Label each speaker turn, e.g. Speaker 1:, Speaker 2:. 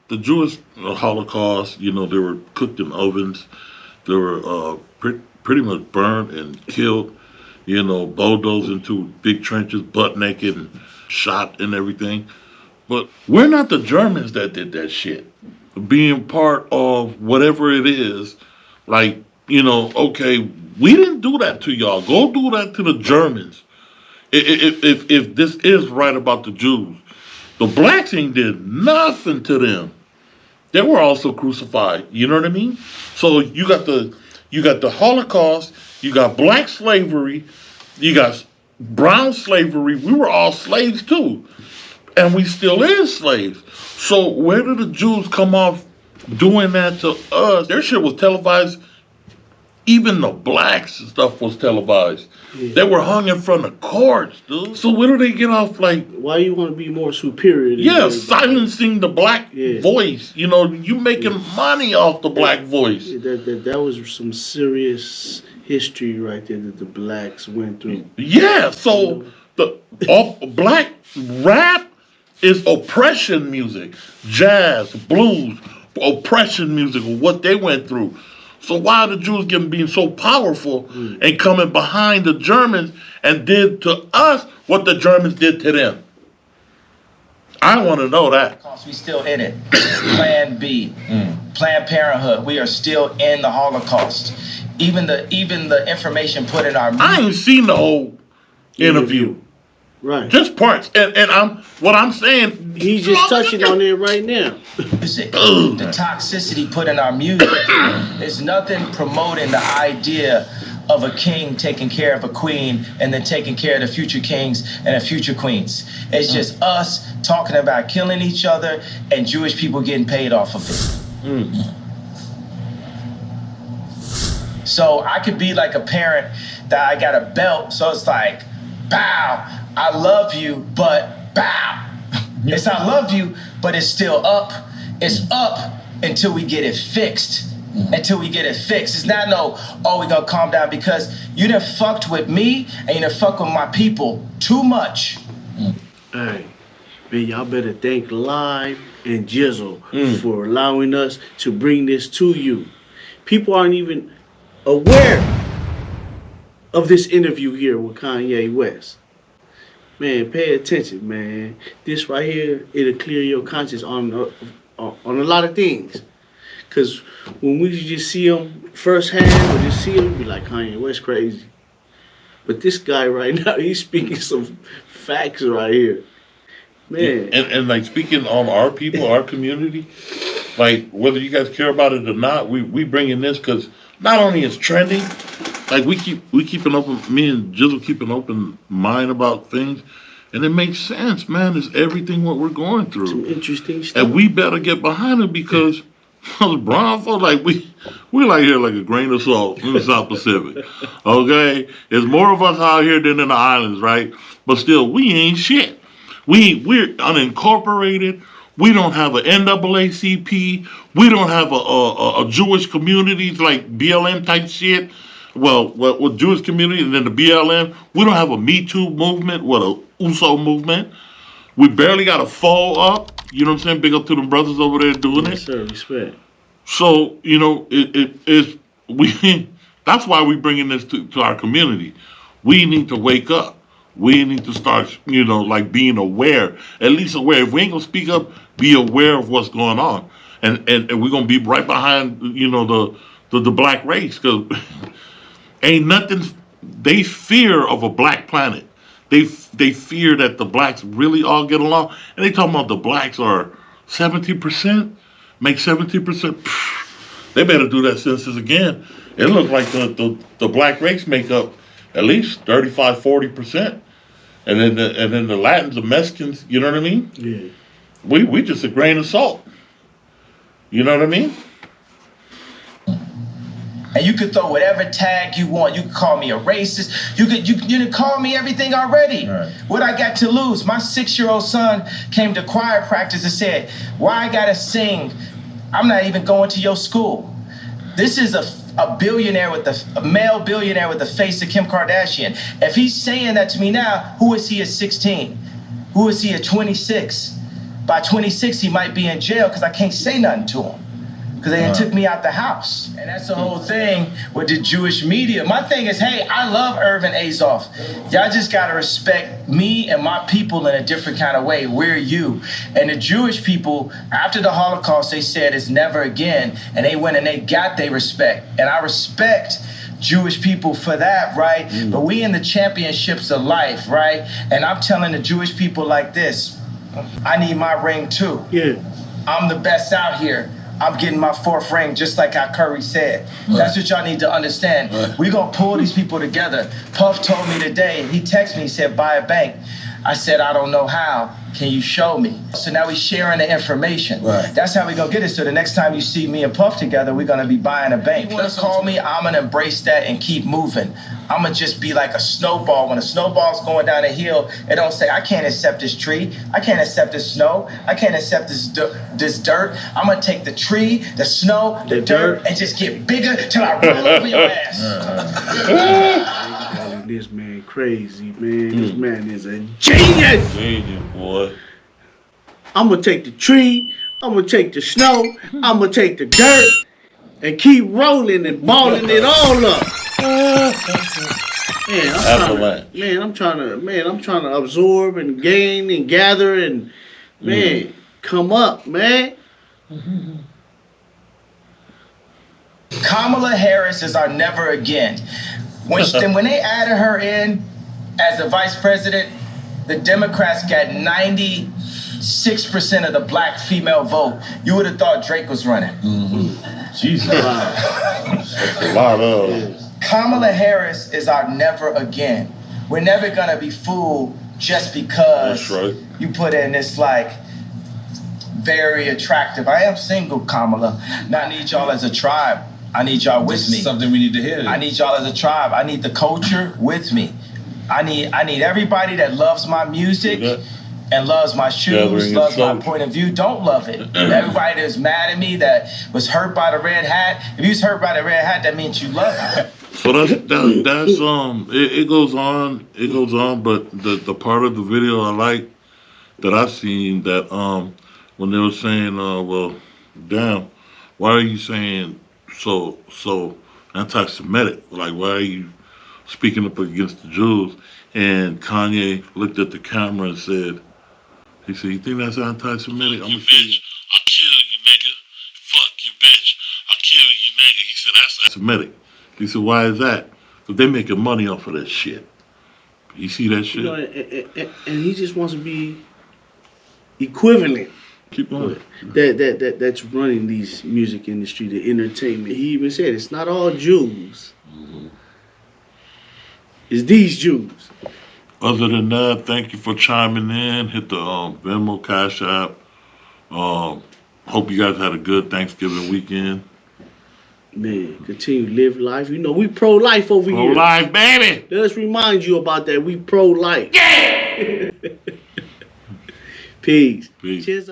Speaker 1: the Jewish Holocaust, you know, they were cooked in ovens. They were pretty much burned and killed, you know, bulldozed into big trenches, butt naked and shot and everything. But we're not the Germans that did that shit. Being part of whatever it is, like, you know, okay, we didn't do that to y'all. Go do that to the Germans. If this is right about the Jews, the blacks ain't did nothing to them. They were also crucified. You know what I mean? So you got the Holocaust, you got black slavery, you got brown slavery. We were all slaves too. And we still is slaves. So where did the Jews come off doing that to us? Their shit was televised. Even the blacks and stuff was televised. Yeah. They were hung in front of courts, dude. So where do they get off like...
Speaker 2: Why you want to be more superior?
Speaker 1: Yeah, silencing the black voice. You know, you making money off the black voice.
Speaker 2: Yeah, that was some serious history right there that the blacks went through.
Speaker 1: Yeah, so the black rap is oppression music. Jazz, blues, oppression music, what they went through. So why are the Jews being so powerful and coming behind the Germans and did to us what the Germans did to them? I want to know that.
Speaker 3: We still in it. Plan B, Planned Parenthood. We are still in the Holocaust. Even the information put in our.
Speaker 1: I ain't seen the whole interview.
Speaker 2: Right.
Speaker 1: Just parts. And what I'm saying.
Speaker 2: He's just touching on it right now.
Speaker 3: Music. The toxicity put in our music. There's nothing promoting the idea of a king taking care of a queen and then taking care of the future kings and the future queens. It's just us talking about killing each other and Jewish people getting paid off of it. So I could be like a parent that I got a belt, so it's like, bow, I love you, but bow. It's I love you, but it's still up. It's up until we get it fixed. Until we get it fixed. It's not we gonna calm down because you done fucked with me and you done fucked with my people too much.
Speaker 2: Hey, man, y'all better thank Live and Jizzle for allowing us to bring this to you. People aren't even aware of this interview here with Kanye West. Man, pay attention, man. This right here, it'll clear your conscience on a lot of things. Because when we just see him firsthand, or just see him, be like, Kanye West crazy. But this guy right now, he's speaking some facts right here. Man.
Speaker 1: And like speaking on our people, our community, like whether you guys care about it or not, we bring in this because not only is trending, like we keep an open, me and Jizzle keep an open mind about things, and it makes sense, man. It's everything what we're going through.
Speaker 2: Some interesting stuff.
Speaker 1: And we better get behind it because those brown folks, like we like here like a grain of salt in the South Pacific. Okay? There's more of us out here than in the islands, right? But still, we ain't shit. We're unincorporated. We don't have an NAACP. We don't have a Jewish communities like BLM type shit. Well, with Jewish community and then the BLM. We don't have a Me Too movement, a USO movement. We barely got a fall up. You know what I'm saying? Big up to them brothers over there doing it.
Speaker 2: Yes, sir. Respect.
Speaker 1: So, you know, that's why we bringing this to our community. We need to wake up. We need to start, you know, like being aware, at least aware. If we ain't gonna speak up, be aware of what's going on, and we're gonna be right behind, you know, the black race, because ain't nothing. They fear of a black planet. They fear that the blacks really all get along, and they talking about the blacks are 70%, make 70%. They better do that census again. It looks like the black race make up at least 35-40%. And then the Latins, the Mexicans, you know what I mean?
Speaker 2: Yeah.
Speaker 1: We just a grain of salt. You know what I mean?
Speaker 3: And you could throw whatever tag you want. You could call me a racist. You could call me everything already. Right. What I got to lose? My 6-year-old son came to choir practice and said, "Why I gotta sing? I'm not even going to your school." This is a billionaire a male billionaire with the face of Kim Kardashian. If he's saying that to me now, who is he at 16? Who is he at 26? By 26, he might be in jail because I can't say nothing to him. Because they took me out the house. And that's the whole thing with the Jewish media. My thing is, hey, I love Irvin Azoff. Y'all just got to respect me and my people in a different kind of way. We're you. And the Jewish people, after the Holocaust, they said it's never again. And they went and they got their respect. And I respect Jewish people for that, right? But we in the championships of life, right? And I'm telling the Jewish people like this, I need my ring too.
Speaker 2: Yeah.
Speaker 3: I'm the best out here. I'm getting my 4th ring, just like how Curry said. That's what y'all need to understand. We're going to pull these people together. Puff told me today, he texted me, he said, buy a bank. I said, I don't know how. Can you show me? So now we're sharing the information. That's how we going to get it. So the next time you see me and Puff together, we're going to be buying a bank. You want to call me, I'm going to embrace that and keep moving. I'm going to just be like a snowball. When a snowball's going down a hill, it don't say, I can't accept this tree. I can't accept this snow. I can't accept this dirt. I'm going to take the tree, the snow, the dirt, and just get bigger till I roll over your ass.
Speaker 2: This man crazy, man. This man is a genius.
Speaker 1: Genius, boy.
Speaker 2: I'm going to take the tree. I'm going to take the snow. I'm going to take the dirt and keep rolling and balling it all up. Man, I'm trying to absorb and gain and gather and come up, man.
Speaker 3: Kamala Harris is our never again. When they added her in as the vice president, the Democrats got 96% of the black female vote. You would have thought Drake was running.
Speaker 1: Jesus. A lot of.
Speaker 3: Kamala Harris is our never again. We're never gonna be fooled just because you put in this like very attractive. I am single, Kamala. Now I need y'all as a tribe. I need y'all with me.
Speaker 4: Something we need to hear.
Speaker 3: I need y'all as a tribe. I need the culture with me. I need everybody that loves my music and loves my shoes, loves my point of view. Don't love it. Everybody that's mad at me that was hurt by the red hat. If you was hurt by the red hat, that means you love it.
Speaker 1: So that's it goes on. It goes on. But the part of the video I like that I seen that when they were saying, well, damn, why are you saying so anti-Semitic? Like, why are you speaking up against the Jews? And Kanye looked at the camera and said, he said, you think that's anti-Semitic? I'm gonna tell you, I'll kill you, nigga. Fuck you, bitch. I'll kill you, nigga. He said, that's anti-Semitic. He said, why is that? Because they're making money off of that shit. You see that shit?
Speaker 2: You know, and he just wants to be equivalent.
Speaker 1: Keep going.
Speaker 2: That's running these music industry, the entertainment. He even said it's not all Jews. It's these Jews.
Speaker 1: Other than that, thank you for chiming in. Hit the Venmo Cash App. Hope you guys had a good Thanksgiving weekend.
Speaker 2: Man, continue to live life. You know, we pro-life over here.
Speaker 1: Pro-life, baby.
Speaker 2: Let's remind you about that. We pro-life. Yeah! Peace.
Speaker 1: Peace.
Speaker 2: Cheers.